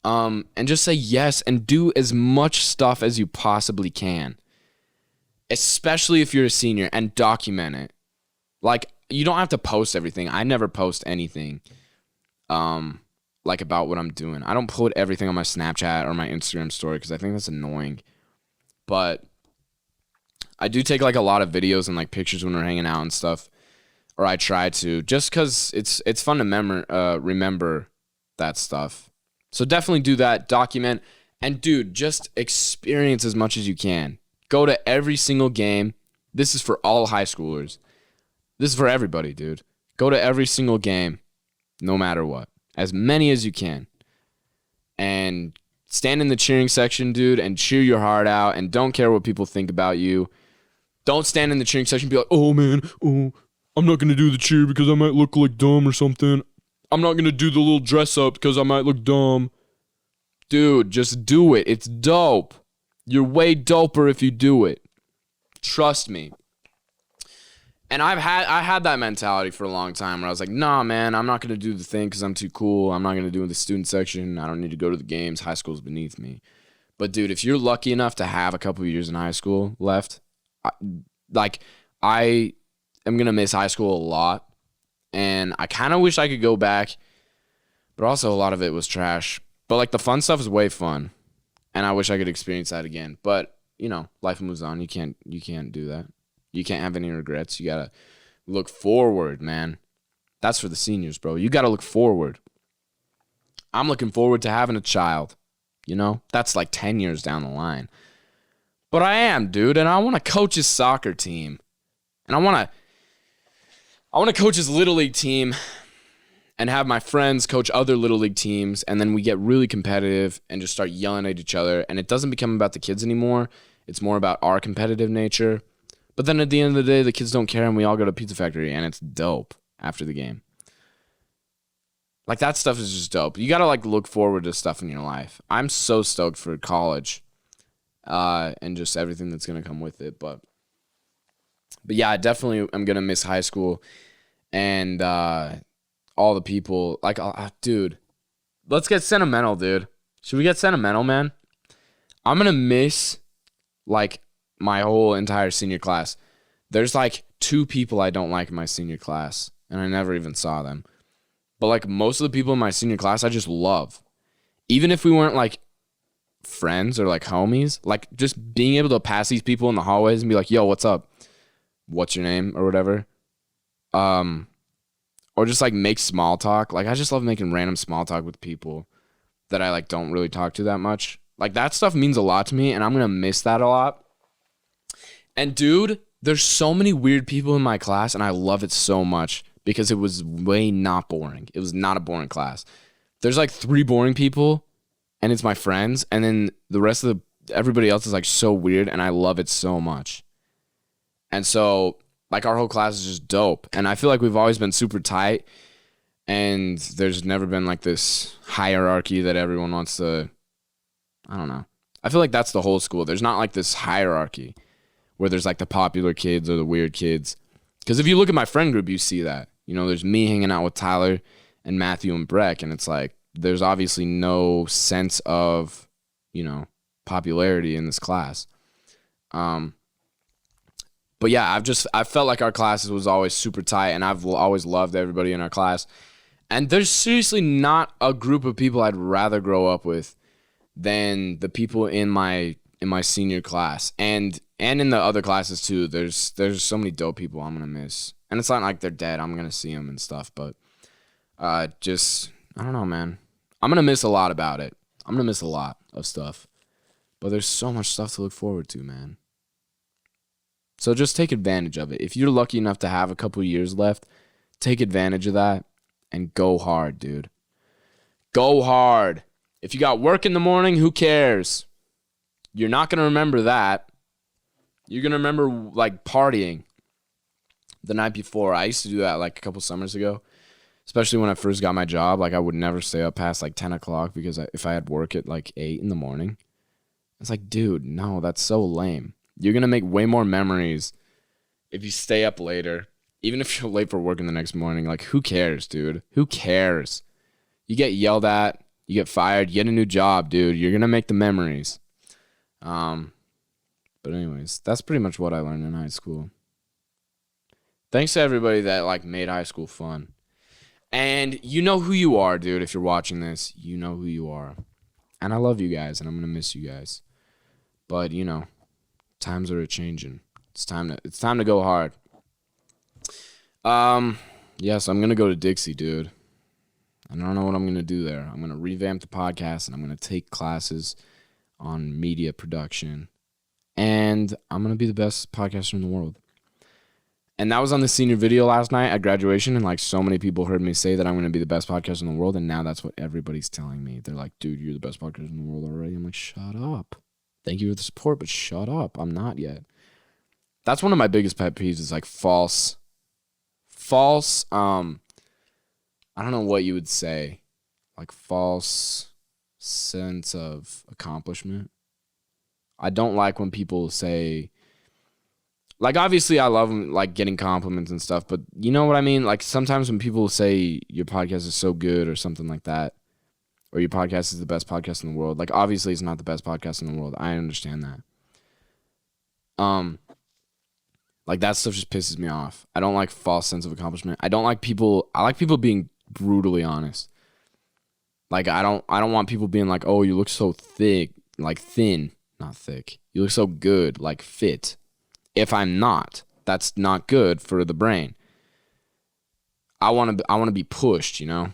And just say yes and do as much stuff as you possibly can. Especially if you're a senior, and document it. Like, you don't have to post everything. I never post anything. Like about what I'm doing. I don't put everything on my Snapchat or my Instagram story because I think that's annoying. But I do take like a lot of videos and like pictures when we're hanging out and stuff, or I try to, just because it's fun to remember that stuff. So definitely do that, document, and dude, just experience as much as you can. Go to every single game. This is for all high schoolers. This is for everybody, dude. Go to every single game, no matter what. As many as you can. And stand in the cheering section, dude, and cheer your heart out, and don't care what people think about you. Don't stand in the cheering section and be like, oh, man, I'm not going to do the cheer because I might look like dumb or something. I'm not going to do the little dress up because I might look dumb. Dude, just do it. It's dope. You're way doper if you do it. Trust me. And I had that mentality for a long time where I was like, nah, man, I'm not going to do the thing because I'm too cool. I'm not going to do the student section. I don't need to go to the games. High school's beneath me. But, dude, if you're lucky enough to have a couple of years in high school left, I am going to miss high school a lot. And I kind of wish I could go back. But also a lot of it was trash. But, like, the fun stuff is way fun. And I wish I could experience that again. But, you know, life moves on. You can't do that. You can't have any regrets. You got to look forward, man. That's for the seniors, bro. You got to look forward. I'm looking forward to having a child. You know, that's like 10 years down the line. But I am, dude, and I want to coach his soccer team. And I want to coach his Little League team and have my friends coach other Little League teams, and then we get really competitive and just start yelling at each other, and it doesn't become about the kids anymore. It's more about our competitive nature. But then at the end of the day, the kids don't care, and we all go to Pizza Factory, and it's dope after the game. Like, that stuff is just dope. You got to, like, look forward to stuff in your life. I'm so stoked for college and just everything that's going to come with it. But yeah, I definitely am going to miss high school and all the people. Like, dude, let's get sentimental, dude. Should we get sentimental, man? I'm going to miss, like, my whole entire senior class. There's, like, 2 people I don't like in my senior class, and I never even saw them. But, like, most of the people in my senior class, I just love. Even if we weren't, like, friends or, like, homies, like, just being able to pass these people in the hallways and be like, yo, what's up? What's your name? Or whatever. Or just, like, make small talk. Like, I just love making random small talk with people that I, like, don't really talk to that much. Like, that stuff means a lot to me, and I'm going to miss that a lot. And, dude, there's so many weird people in my class, and I love it so much. Because it was way not boring. It was not a boring class. There's like 3 boring people, and it's my friends, and then the rest of everybody else is like so weird, and I love it so much. And so, like, our whole class is just dope. And I feel like we've always been super tight, and there's never been like this hierarchy that everyone wants to, I don't know. I feel like that's the whole school. There's not like this hierarchy where there's like the popular kids or the weird kids. Because if you look at my friend group, you see that. You know, there's me hanging out with Tyler and Matthew and Breck, and it's like there's obviously no sense of, you know, popularity in this class. But yeah, I felt like our classes was always super tight, and I've always loved everybody in our class. And there's seriously not a group of people I'd rather grow up with than the people in my senior class, and in the other classes too. There's so many dope people I'm gonna miss. And it's not like they're dead. I'm going to see them and stuff. But I don't know, man. I'm going to miss a lot about it. I'm going to miss a lot of stuff. But there's so much stuff to look forward to, man. So just take advantage of it. If you're lucky enough to have a couple years left, take advantage of that and go hard, dude. Go hard. If you got work in the morning, who cares? You're not going to remember that. You're going to remember, like, partying the night before. I used to do that like a couple summers ago, especially when I first got my job. Like, I would never stay up past like 10 o'clock because if I had work at like 8 in the morning, it's like, dude, no, that's so lame. You're going to make way more memories if you stay up later, even if you're late for work in the next morning. Like, who cares, dude? Who cares? You get yelled at, you get fired, you get a new job, dude. You're going to make the memories. But anyways, that's pretty much what I learned in high school. Thanks to everybody that, like, made high school fun. And you know who you are, dude. If you're watching this, you know who you are. And I love you guys, and I'm going to miss you guys. But, you know, times are a-changing. It's time to go hard. Yes, I'm going to go to Dixie, dude. I don't know what I'm going to do there. I'm going to revamp the podcast, and I'm going to take classes on media production. And I'm going to be the best podcaster in the world. And that was on the senior video last night at graduation, and like so many people heard me say that I'm going to be the best podcaster in the world, and now that's what everybody's telling me. They're like, dude, you're the best podcaster in the world already. I'm like, shut up. Thank you for the support, but shut up. I'm not yet. That's one of my biggest pet peeves is like false I don't know what you would say. Like false sense of accomplishment. I don't like when people say, like, obviously I love like getting compliments and stuff, but you know what I mean? Like sometimes when people say your podcast is so good or something like that, or your podcast is the best podcast in the world, like obviously it's not the best podcast in the world. I understand that. Like that stuff just pisses me off. I don't like false sense of accomplishment. I like people being brutally honest. Like I don't want people being like, "Oh, you look so thick," like thin, not thick. You look so good, like fit. If I'm not, that's not good for the brain. I want to be pushed, you know?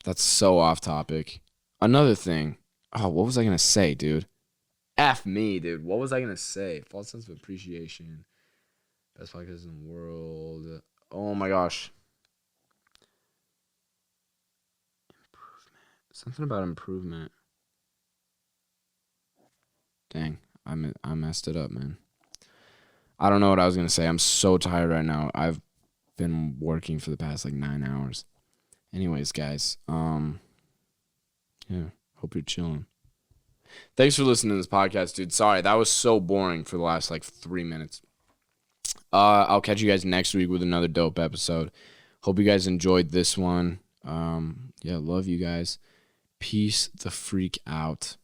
That's so off topic. Another thing. Oh, what was I going to say, dude? F me, dude. What was I going to say? False sense of appreciation. Best podcast in the world. Oh my gosh. Improvement. Something about improvement. Dang, I messed it up, man. I don't know what I was going to say. I'm so tired right now. I've been working for the past like 9 hours. Anyways, guys, yeah, hope you're chilling. Thanks for listening to this podcast, dude. Sorry, that was so boring for the last like 3 minutes. I'll catch you guys next week with another dope episode. Hope you guys enjoyed this one. Yeah, love you guys. Peace the freak out.